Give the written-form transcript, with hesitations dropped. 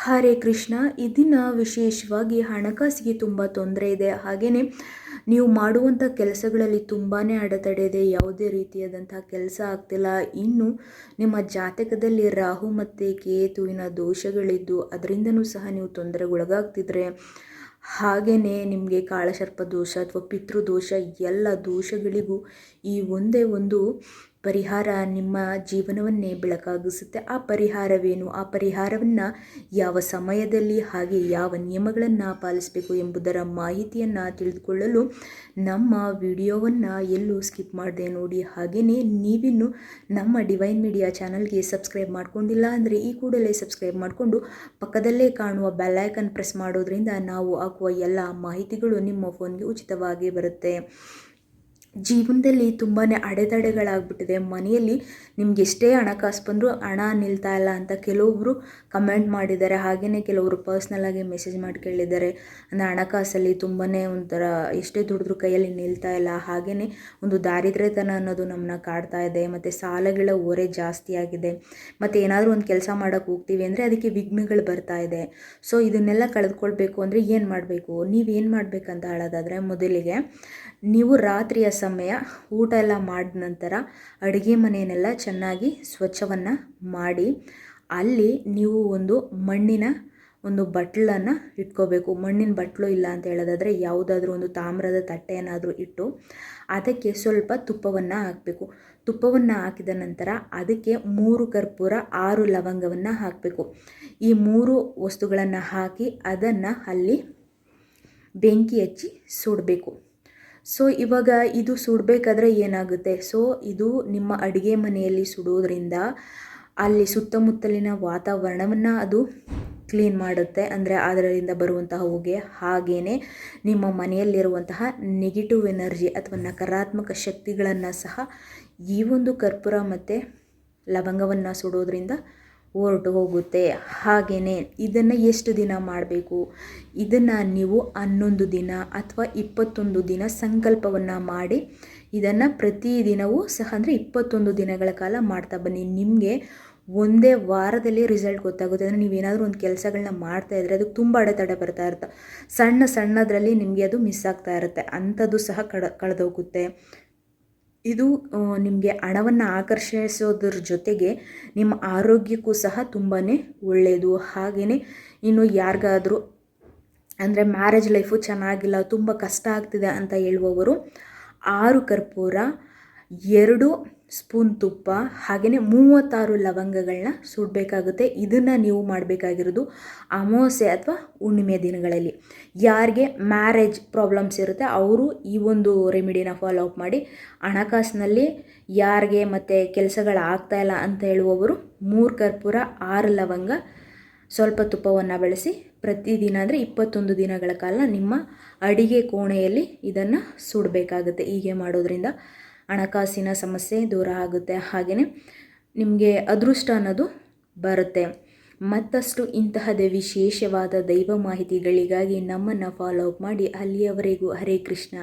ಹರೇ ಕೃಷ್ಣ. ಈ ದಿನ ವಿಶೇಷವಾಗಿ ಹಣಕಾಸಿಗೆ ತುಂಬ ತೊಂದರೆ ಇದೆ. ಹಾಗೆಯೇ ನೀವು ಮಾಡುವಂಥ ಕೆಲಸಗಳಲ್ಲಿ ತುಂಬಾ ಅಡೆತಡೆ ಇದೆ. ಯಾವುದೇ ರೀತಿಯಾದಂಥ ಕೆಲಸ ಆಗ್ತಿಲ್ಲ. ಇನ್ನು ನಿಮ್ಮ ಜಾತಕದಲ್ಲಿ ರಾಹು ಮತ್ತು ಕೇತುವಿನ ದೋಷಗಳಿದ್ದು ಅದರಿಂದನೂ ಸಹ ನೀವು ತೊಂದರೆಗೊಳಗಾಗ್ತಿದ್ರೆ, ಹಾಗೆಯೇ ನಿಮಗೆ ಕಾಳಸರ್ಪ ದೋಷ ಅಥವಾ ಪಿತೃದೋಷ ಎಲ್ಲ ದೋಷಗಳಿಗೂ ಈ ಒಂದೇ ಒಂದು ಪರಿಹಾರ ನಿಮ್ಮ ಜೀವನವನ್ನೇ ಬೆಳಕಾಗಿಸುತ್ತೆ. ಆ ಪರಿಹಾರವೇನು, ಆ ಪರಿಹಾರವನ್ನು ಯಾವ ಸಮಯದಲ್ಲಿ ಹಾಗೆ ಯಾವ ನಿಯಮಗಳನ್ನು ಪಾಲಿಸಬೇಕು ಎಂಬುದರ ಮಾಹಿತಿಯನ್ನು ತಿಳಿದುಕೊಳ್ಳಲು ನಮ್ಮ ವಿಡಿಯೋವನ್ನು ಎಲ್ಲೂ ಸ್ಕಿಪ್ ಮಾಡದೆ ನೋಡಿ. ಹಾಗೆಯೇ ನೀವಿನ್ನು ನಮ್ಮ ಡಿವೈನ್ ಮೀಡಿಯಾ ಚಾನಲ್ಗೆ ಸಬ್ಸ್ಕ್ರೈಬ್ ಮಾಡ್ಕೊಂಡಿಲ್ಲ ಅಂದರೆ ಈ ಕೂಡಲೇ ಸಬ್ಸ್ಕ್ರೈಬ್ ಮಾಡಿಕೊಂಡು ಪಕ್ಕದಲ್ಲೇ ಕಾಣುವ ಬೆಲ್ ಐಕನ್ ಪ್ರೆಸ್ ಮಾಡೋದ್ರಿಂದ ನಾವು ಹಾಕುವ ಎಲ್ಲ ಮಾಹಿತಿಗಳು ನಿಮ್ಮ ಫೋನ್ಗೆ ಉಚಿತವಾಗಿ ಬರುತ್ತೆ. ಜೀವನದಲ್ಲಿ ತುಂಬಾ ಅಡೆತಡೆಗಳಾಗ್ಬಿಟ್ಟಿದೆ. ಮನೆಯಲ್ಲಿ ನಿಮ್ಗೆ ಎಷ್ಟೇ ಹಣಕಾಸು ಬಂದರೂ ಹಣ ನಿಲ್ತಾ ಇಲ್ಲ ಅಂತ ಕೆಲವೊಬ್ಬರು ಕಮೆಂಟ್ ಮಾಡಿದ್ದಾರೆ. ಹಾಗೆಯೇ ಕೆಲವರು ಪರ್ಸ್ನಲಾಗಿ ಮೆಸೇಜ್ ಮಾಡಿ ಕೇಳಿದ್ದಾರೆ. ಅಂದರೆ ಹಣಕಾಸಲ್ಲಿ ತುಂಬಾ ಒಂಥರ ಎಷ್ಟೇ ದುಡಿದ್ರೂ ಕೈಯಲ್ಲಿ ನಿಲ್ತಾ ಇಲ್ಲ. ಹಾಗೆಯೇ ಒಂದು ದಾರಿದ್ರ್ಯತನ ಅನ್ನೋದು ನಮ್ಮನ್ನ ಕಾಡ್ತಾ ಇದೆ. ಮತ್ತು ಸಾಲಗಳ ಹೊರೆ ಜಾಸ್ತಿ ಆಗಿದೆ. ಮತ್ತು ಏನಾದರೂ ಒಂದು ಕೆಲಸ ಮಾಡೋಕ್ಕೆ ಹೋಗ್ತೀವಿ ಅಂದರೆ ಅದಕ್ಕೆ ವಿಘ್ನಗಳು ಬರ್ತಾ ಇದೆ. ಸೊ ಇದನ್ನೆಲ್ಲ ಕಳೆದುಕೊಳ್ಬೇಕು ಅಂದರೆ ಏನು ಮಾಡಬೇಕು, ನೀವೇನು ಮಾಡಬೇಕಂತ ಹೇಳೋದಾದರೆ, ಮೊದಲಿಗೆ ನೀವು ರಾತ್ರಿಯ ಸಮಯ ಊಟ ಎಲ್ಲ ಮಾಡಿದ ನಂತರ ಅಡುಗೆ ಮನೆಯನ್ನೆಲ್ಲ ಚೆನ್ನಾಗಿ ಸ್ವಚ್ಛವನ್ನು ಮಾಡಿ ಅಲ್ಲಿ ನೀವು ಒಂದು ಮಣ್ಣಿನ ಒಂದು ಬಟ್ಲನ್ನು ಇಟ್ಕೋಬೇಕು. ಮಣ್ಣಿನ ಬಟ್ಲು ಇಲ್ಲ ಅಂತ ಹೇಳೋದಾದರೆ ಯಾವುದಾದ್ರೂ ಒಂದು ತಾಮ್ರದ ತಟ್ಟೆಯನ್ನಾದರೂ ಇಟ್ಟು ಅದಕ್ಕೆ ಸ್ವಲ್ಪ ತುಪ್ಪವನ್ನು ಹಾಕಬೇಕು. ತುಪ್ಪವನ್ನು ಹಾಕಿದ ನಂತರ ಅದಕ್ಕೆ 3 ಕರ್ಪೂರ 6 ಲವಂಗವನ್ನು ಹಾಕಬೇಕು. ಈ 3 ವಸ್ತುಗಳನ್ನು ಹಾಕಿ ಅದನ್ನು ಅಲ್ಲಿ ಬೆಂಕಿ ಹಚ್ಚಿ ಸುಡಬೇಕು. ಸೊ ಇವಾಗ ಇದು ಸುಡಬೇಕಾದ್ರೆ ಏನಾಗುತ್ತೆ, ಸೊ ಇದು ನಿಮ್ಮ ಅಡುಗೆ ಮನೆಯಲ್ಲಿ ಸುಡೋದ್ರಿಂದ ಅಲ್ಲಿ ಸುತ್ತಮುತ್ತಲಿನ ವಾತಾವರಣವನ್ನು ಅದು ಕ್ಲೀನ್ ಮಾಡುತ್ತೆ. ಅಂದರೆ ಅದರಿಂದ ಬರುವಂತಹ ಹೊಗೆ, ಹಾಗೆಯೇ ನಿಮ್ಮ ಮನೆಯಲ್ಲಿರುವಂತಹ ನೆಗೆಟಿವ್ ಎನರ್ಜಿ ಅಥವಾ ನಕಾರಾತ್ಮಕ ಶಕ್ತಿಗಳನ್ನು ಸಹ ಈ ಒಂದು ಕರ್ಪೂರ ಮತ್ತು ಲವಂಗವನ್ನು ಸುಡೋದ್ರಿಂದ ಹೊರಟು ಹೋಗುತ್ತೆ. ಹಾಗೆಯೇ ಇದನ್ನು ಎಷ್ಟು ದಿನ ಮಾಡಬೇಕು, ಇದನ್ನು ನೀವು 11 ದಿನ ಅಥವಾ 21 ದಿನ ಸಂಕಲ್ಪವನ್ನು ಮಾಡಿ ಇದನ್ನು ಪ್ರತಿದಿನವೂ ಸಹ ಅಂದರೆ 21 ದಿನಗಳ ಕಾಲ ಮಾಡ್ತಾ ಬನ್ನಿ. ನಿಮಗೆ ಒಂದೇ ವಾರದಲ್ಲಿ ರಿಸಲ್ಟ್ ಗೊತ್ತಾಗುತ್ತೆ. ಅಂದರೆ ನೀವೇನಾದರೂ ಒಂದು ಕೆಲಸಗಳನ್ನ ಮಾಡ್ತಾ ಇದ್ದರೆ ಅದಕ್ಕೆ ತುಂಬ ಅಡೆತಡೆ ಬರ್ತಾ ಇರುತ್ತೆ. ಸಣ್ಣದರಲ್ಲಿ ನಿಮಗೆ ಅದು ಮಿಸ್ ಆಗ್ತಾ ಇರುತ್ತೆ. ಅಂಥದ್ದು ಸಹ ಕಳೆದೋಗುತ್ತೆ. ಇದು ನಿಮಗೆ ಹಣವನ್ನು ಆಕರ್ಷಿಸೋದ್ರ ಜೊತೆಗೆ ನಿಮ್ಮ ಆರೋಗ್ಯಕ್ಕೂ ಸಹ ತುಂಬಾ ಒಳ್ಳೆಯದು. ಹಾಗೆಯೇ ಇನ್ನು ಯಾರಿಗಾದರೂ ಅಂದರೆ ಮ್ಯಾರೇಜ್ ಲೈಫು ಚೆನ್ನಾಗಿಲ್ಲ, ತುಂಬ ಕಷ್ಟ ಆಗ್ತಿದೆ ಅಂತ ಹೇಳುವವರು 6 ಕರ್ಪೂರ, 2 ಸ್ಪೂನ್ ತುಪ್ಪ, ಹಾಗೆಯೇ 36 ಲವಂಗಗಳನ್ನ ಸುಡಬೇಕಾಗುತ್ತೆ. ಇದನ್ನು ನೀವು ಮಾಡಬೇಕಾಗಿರೋದು ಅಮಾವಾಸ್ಯೆ ಅಥವಾ ಹುಣ್ಣಿಮೆ ದಿನಗಳಲ್ಲಿ. ಯಾರಿಗೆ ಮ್ಯಾರೇಜ್ ಪ್ರಾಬ್ಲಮ್ಸ್ ಇರುತ್ತೆ ಅವರು ಈ ಒಂದು ರೆಮಿಡಿನ ಫಾಲೋ ಅಪ್ ಮಾಡಿ. ಹಣಕಾಸಿನಲ್ಲಿ ಯಾರಿಗೆ ಮತ್ತು ಕೆಲಸಗಳಾಗ್ತಾ ಇಲ್ಲ ಅಂತ ಹೇಳುವವರು 3 ಕರ್ಪೂರ 6 ಲವಂಗ ಸ್ವಲ್ಪ ತುಪ್ಪವನ್ನು ಬಳಸಿ ಪ್ರತಿದಿನ ಅಂದರೆ 21 ದಿನಗಳ ಕಾಲ ನಿಮ್ಮ ಅಡಿಗೆ ಕೋಣೆಯಲ್ಲಿ ಇದನ್ನು ಸುಡಬೇಕಾಗುತ್ತೆ. ಹೀಗೆ ಮಾಡೋದ್ರಿಂದ ಹಣಕಾಸಿನ ಸಮಸ್ಯೆ ದೂರ ಆಗುತ್ತೆ. ಹಾಗೆಯೇ ನಿಮಗೆ ಅದೃಷ್ಟ ಅನ್ನೋದು ಬರುತ್ತೆ. ಮತ್ತಷ್ಟು ಇಂತಹದೇ ವಿಶೇಷವಾದ ದೈವ ಮಾಹಿತಿಗಳಿಗಾಗಿ ನಮ್ಮನ್ನು ಫಾಲೋ ಅಪ್ ಮಾಡಿ. ಅಲ್ಲಿಯವರೆಗೂ ಹರೇ ಕೃಷ್ಣ.